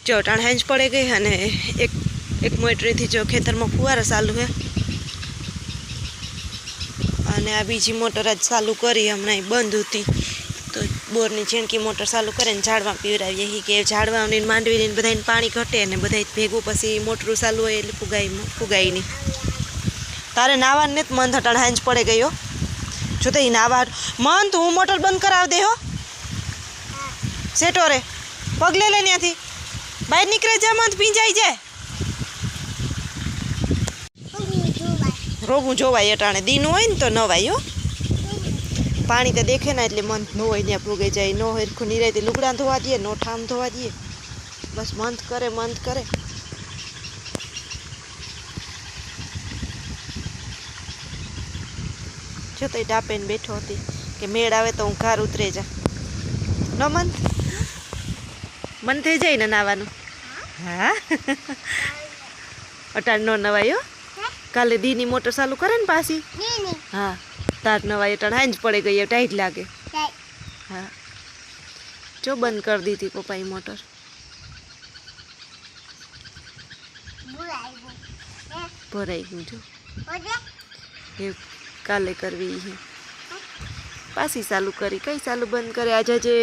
जो टाण हेंज पड़े गई अने एक मोटरी थी जो खेतर में फुवारा चालू है अने आ बीजी मोटर आज चालू करी हमणां बंद होती तो बोरनी झीणकी मोटर चालू करे झाड़वा पीवरावीए ही कि झाड़वानी मांडवीनी बधाने पाणी घटे ने बधाय भेगुं पछी मोटरू चालू होय एटले फुगाई नहीं तारे नावाने ने मन हटाण हेंज पड़े गयो जो तो नावा मन तो हूँ मोटर बंद कराव दे हो सेटो रे पगले ले न्याथी बाहर निकले जा मन पींजाई जाए रोगू जोवाय अटाणे दीनु होय ने तो नवाय हो पानी तो देखे ना एटले मन न होय त्यां पुगे जाए न हरखुं निरायते लुगड़ा धोवा दीए नो ठाम धोवा दीए बस मंथ करे जो तो डापेन बैठो होती कि मेड़ आवे तो हूँ घर उतरे जा न मन थी जाए ने नावानुं हाँ अटाण नो नवायो काले दीनी मोटर चालू करे ने पासी हाँ तार नवाई अटाण हेंज पड़े गई टाइट लागे हाँ जो बंद कर दी थी पप्पाई मोटर भराई गई जो ये काले करवी है पासी चालू करी कई चालू बंद करे आज जे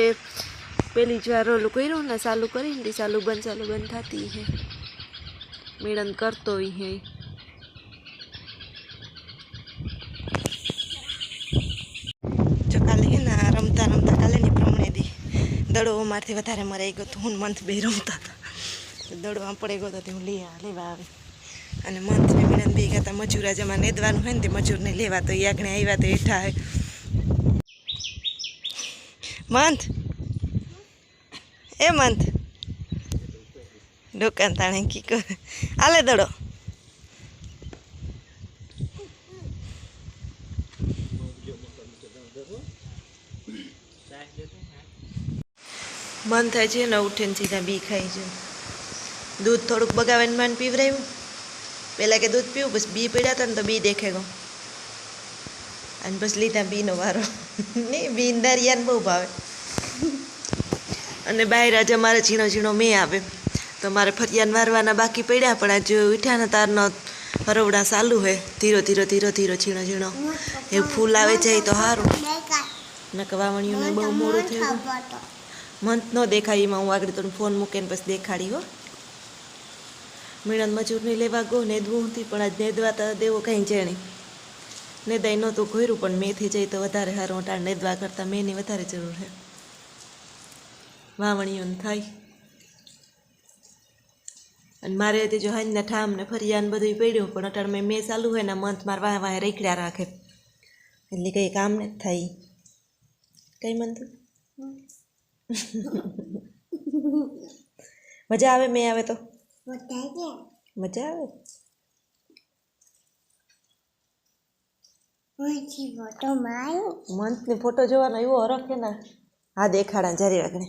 पेली ज्वार ओलू कर्युं ने चालू करी चालू बंद थती है मिलन करतो ही है जो काले है ना रमता रमता काले ने प्रमाणे दी दड़ो मारथी वधारे मराई गयो तो हुन मंथ बे रमता था दड़ो पड़े गयो तो हूँ लेवा आवे अने मंथ ने मिलन भेगा था मजूर जमा नेदवानुं होय ने मजूर ने लेवा तो ये आगणे आव्या तो हेठा है मंथ ए मंथ दुकान ताणे की कर आले दड़ो मन थाय छे ने उठे सीधा बी खाई जो दूध थोड़ुंक बगावीने माने पीवराव्युं पहला के दूध पीवुं बस बी पड्या था ने तो बी देखे गो अने बस लीधा बी नो वारो नहीं बी दरियाने बहु भावे अने बहार आज अमारे झीणो झीणो मे आवे तो मारे फरियाने वारवाना बाकी पड्या पण आज उठ्या ने तारनो हरवड़ा चालू है धीरो धीरो धीरो धीरो झीणो झीणो ए फूल आवे जाए तो हारूं नके वावणियों बहु मोडुं थयुं मन न देखाई में हूँ आगे तो फोन मूकीने बस देखाड़ी हो मीणन मजूर ने लेवा गो नेदवू थी पण आज नेदवा तो देवो कहीं है नहीं नेदाई नहोतुं घोर्युं पण मे थी जाए तो वधारे हारुं अटाणे नेदवा करता मेनी वधारे जरूर है वावणियों थाय अने मारे हती जो हांजना ठाम ने फरियाने बधुंय पड्युं पण अटाणे में मे चालू है ना मंथ मार वाहे वाहे रेखड्या राखे એટલે કઈ કામ ને થાય કઈ મન તો मजा आवे मैं आवे तो मजा आवे मंथ ने फोटो जोवानो एवो हरख है ना हाँ देखाड़ा जारी राखने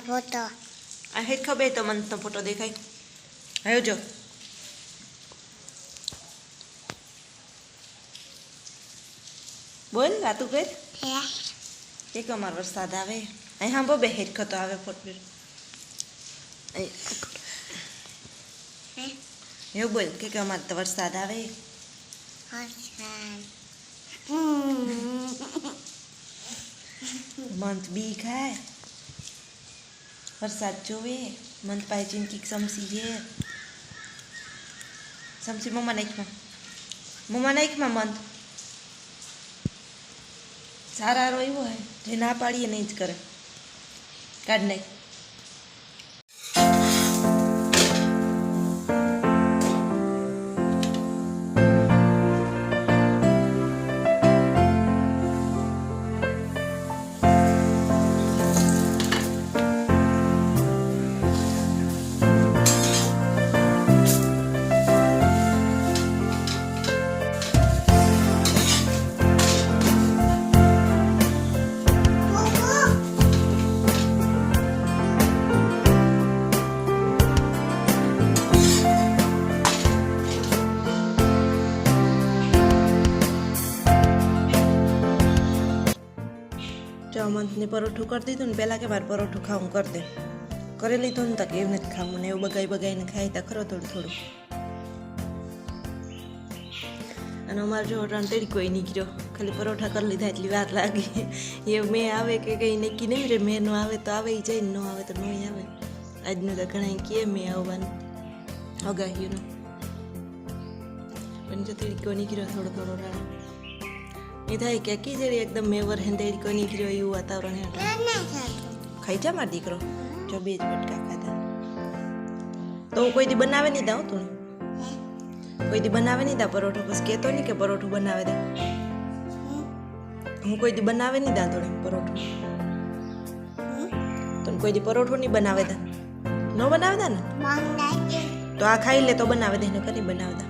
फोटो आ हेठ खबे तो मंथ नो फोटो देखाय आयो जो बोल वातू कर एक अमार वरसाद आवे अहीं हाँ बे हेरखो तो आवे फोटो एवं बोल के अमार तो वरसाद आवे मंथ बी खाए वरसाद जोवे मंथ पाए चिंकी समसी है समसी मम्मा नाइक में मंथ सारा रो एवो है जे ना पाड़ीए नहीं ज करे काढ नहीं એની પરોઠું કરી દીધું ને પહેલાં કે મારે પરોઠું ખાવું કરી દે કરી લીધું ને તો કે એવું નથી ખાવું ને એવું બગાઈને ખાઈ તા ખરો થોડું થોડું. અને અમારે જો ત્રણ તડકો નીકળ્યો ખાલી પરોઠા કરી લીધા એટલી વાર લાગી. એ મેં આવે કે કંઈ નક્કી નહીં રે, મેં ન આવે તો આવે જાય, ન આવે તો નહીં આવે. આજનું તો ઘણા કહે મેં આવવાનું અગાહ્યું પણ જો તડકો નીકળ્યો થોડો થોડો રાડો એ થાય કે કીજડી એકદમ મેવર હે તડકો નીકળ્યો એવું વાતાવરણ હે. ખાઈ જા મારો દીકરો, જો 2 જ બટકા ખાધા. તો હું કોઈ દી બનાવે નહીં દઉં તું, કોઈ દી બનાવે નહીં દા પરોઠો, બસ કહેતો નહીં કે પરોઠું બનાવે દે. હું કોઈ દી બનાવે નહીં દા થોડું પરોઠું, તો કોઈ દી પરોઠું નહીં બનાવે દા, ન બનાવે દા ને તો આ ખાઈ લે તો બનાવે દે, ને કરી બનાવે દા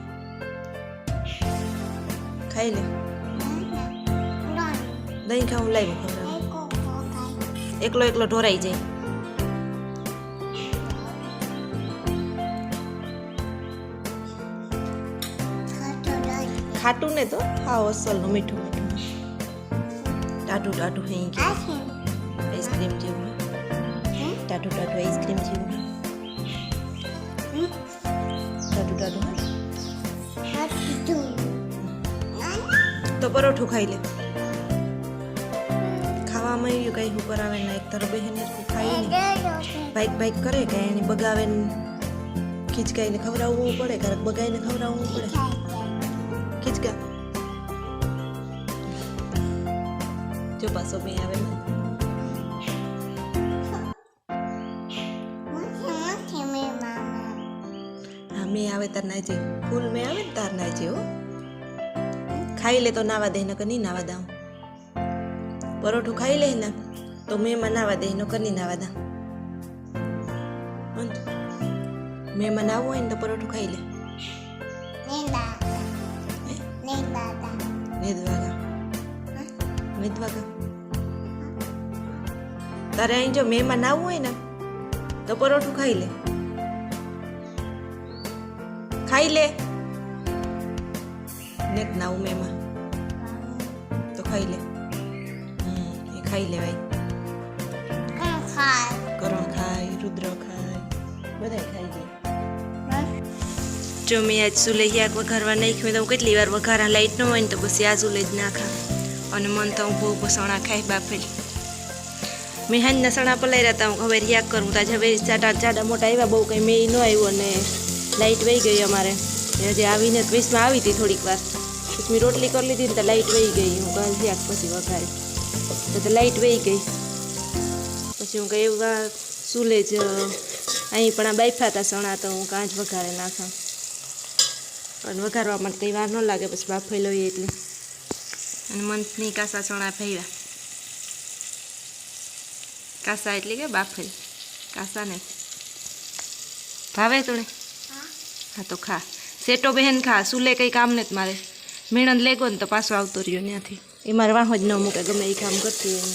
ખાઈ લે. દહીં ખાવું લાવ્યું ખબર એકલો એકલો ઢોરાઈ જાય. ખાટું ને તો હા અસલનું મીઠું મીઠું ટાટું ટાટું હે આઈસ્ક્રીમ જેવું, ટાટું ટાટું આઈસ્ક્રીમ જેવું, ટાટું ટાટું તો પરોઠું ખાઈ લે. ખાવામાં એવું કઈ ઉપર આવે ને એક તરફ બહેન ખાઈ નહીં બાઈક બાઈક કરે કે એને બગાવે ને ખીચકાઈને ખવડાવવું પડે, ક્યારેક બગાઈને ખવડાવવું પડે. ખીચકા જો પાછો મેં આવે ને હા મેં આવે તાર નાચે, ફૂલ મેં આવે ને તાર નાચે. હો ખાઈ લે તો નાવા દે, નકર નહીં નાવા દઉં. પરોઠું ખાઈ લે ને તો મેં નાવા દે, નકર નહીં નાવા દઉં. મેં બનાવવું હોય ને તો પરોઠું ખાઈ લે. વેદવાગા તારે અહીં જો મહેમાન આવવું હોય ને તો પરોઠું ખાઈ લે, ખાઈ લે ને જ નાવું મહેમાન તો ખાઈ લે. એ ખાઈ લે ભાઈ, કરણ ખાય, રુદ્ર ખાય, બધા ખાઈ લે. જો મેં આજ સુલે શાક વઘારવા નાખ્યું તો હું કેટલી વાર વઘારા લાઈટ ન હોય ને તો પછી આ સુલે જ નાખા. અને મન તો હું બહુ સણા ખાઈ બાફેલ. મેં હાંજના સણા પલાવ્યા હતા, હું હવે યાક કરું તા હવે જાડા મોટા આવ્યા, બહુ કંઈ મેં ન આવ્યું અને લાઇટ વહી ગઈ અમારે. હજી આવીને વીસમાં આવી હતી થોડીક વાર, મેં રોટલી કરી લીધી ને તો લાઇટ વહી ગઈ. હું કાલ શાક પછી વઘારી તો લાઇટ વહી ગઈ. પછી હું કંઈ એવા સુલે જ અહીં પણ આ બાફા હતા સણા તો હું કાં જ વઘારે નાખા. અને વઘારવા માટે કંઈ વાર ન લાગે, પછી બાફાઈ લઈએ એટલે. અને મંથની કાસા ચણા ભાવ્યા, કાસા એટલે કે બાફેલ કાસા ને ભાવે તું ને? હા તો ખા સેટો બહેન ખા, સુલે કંઈ કામ નથી મારે. મેણન લેગો ને તો પાછો આવતો રહ્યો ત્યાંથી, એ મારે વાહો જ ન મૂકે ગમે એ કામ કરતી હોય એમ.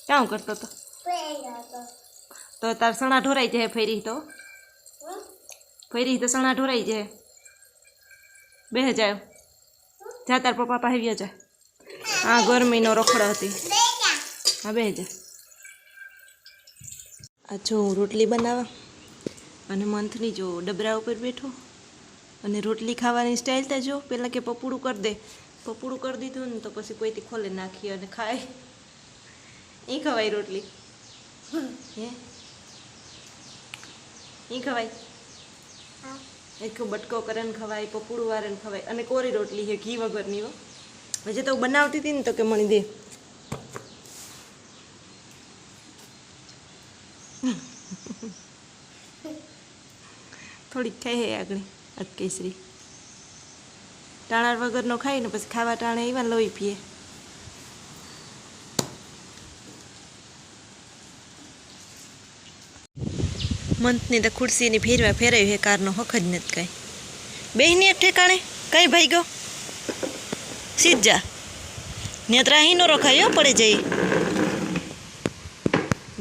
ક્યાં કરતો હતો તો તાર સણા ઢોરાઈ જાય. ફેરી તો સણા ઢોરાઈ જાય. બે જાય જા તાર પપ્પા પાસે આવ્યા જાય. હા ગરમીનો રખડો હતી. હા બે જા. આ જો હું રોટલી બનાવવા અને મંથની જો ડબરા ઉપર બેઠો અને રોટલી ખાવાની સ્ટાઇલ તો જો પહેલાં કે પપુડું કરી દે, પપુડું કરી દીધું ને તો પછી કોઈથી ખોલે નાખી અને ખાય. એ ખવાય રોટલી હે એ ખવાય, એક બટકો કરે ને ખવાય, પપુડું વારે ને ખવાય. અને કોરી રોટલી છે ઘી વગરની. હો હજી તો બનાવતી હતી ને તો કે મણી દે. થોડીક ખાઈ હે આગળ અટકેસરી ટાણા વગરનો ખાય ને પછી ખાવા ટાણે એવા લોહી પીએ. મંથની તો ખુરશીની ફેરવાયું હે કારનો હક જ નથી કાંઈ. બેહની ઠેકાણે કઈ ભાઈ ગયો સીધા નેત્રા અહીં નો રખાયો પડે જઈ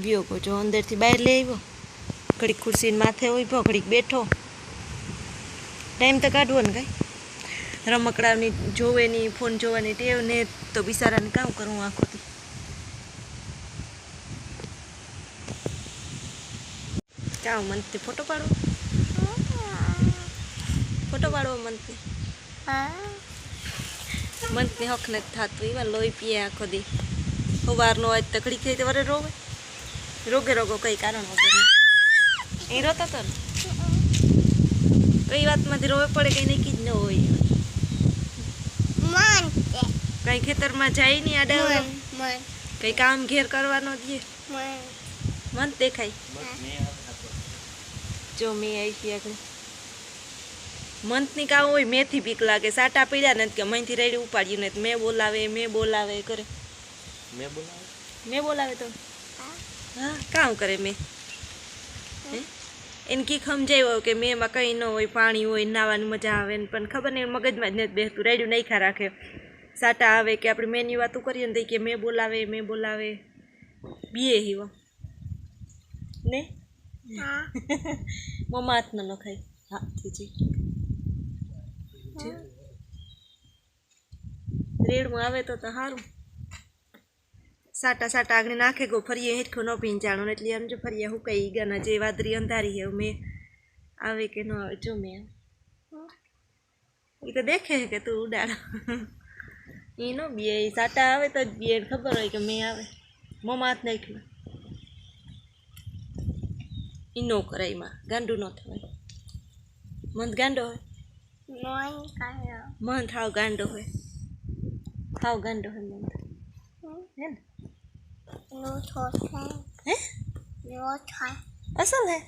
વ્યો કો જો અંદરથી બહાર લઈ આવ્યો. ઘડીક ખુરશીને માથે ઉભો, ઘડીક બેઠો, ટાઈમ તો કાઢવો ને કાંઈ રમકડાની જોવેની ફોન જોવાની ટેવ ને તો બિચારાને કામ કરવું આખોથી કામ મનથી ફોટો પાડવો મનથી મનથી હક નથી થતું એમાં લોહી પીએ આખો દી સવારનો આજ તકડી થઈ તો વરે રોગો કઈ કારણ વગર એ રોતો હતો ને કઈ વાતમાંથી રોવે પડે કઈ નક્કી જ ન હોય કઈ ખેતરમાં જાય નહીં આડા કઈ કામ ઘેર કરવાનો દે મન દેખાય જો મેં આવી આગળ મંથની કામ હોય મેથી બીક લાગે સાટા પીડ્યા નથી કે મહીથી રેડી ઉપાડ્યું નથી મેં બોલાવે કરે મેં બોલાવે તો હા કામ કરે મેં એને કી સમજાવ્યો કે મેંમાં કંઈ ન હોય પાણી હોય નાવાની મજા આવે ને પણ ખબર નહીં મગજમાં જ નથી બેસતું રેડ્યું નહીં ખા રાખે સાટા આવે કે આપણે મેની વાતું કરીએ ને કે મેં બોલાવે બીએ હીવો ને મમ્મા હાથનો ન ખાય હા ઠીક રેડમાં આવે તો સારું સાટા આગળ નાખે ગો ફરીએ હેઠું ન પીને જાણું એટલે એમ જો ફરીએ હું કઈ ગાના જે વાદરી અંધારી હે મેં આવે કે ન આવે જો મેં એ તો દેખે કે તું ઉડાડ એ ન બે સાટા આવે તો જ બે ખબર હોય કે મેં આવે મમ્મા હાથ નાખ્યું એ ન કરાય એમાં ગાંડું ન થવાય મન ગાંડો હોય મન થાવ ગાંડો હોય મન હે ને અસલ હે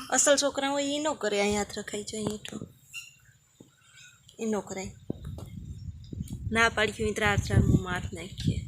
અસલ છોકરા હોય એ ન કરે અહીં હાથ રખાય છે અહીં એ ન કરાય ના પાડ્યું ત્રાર હાથ નાખીએ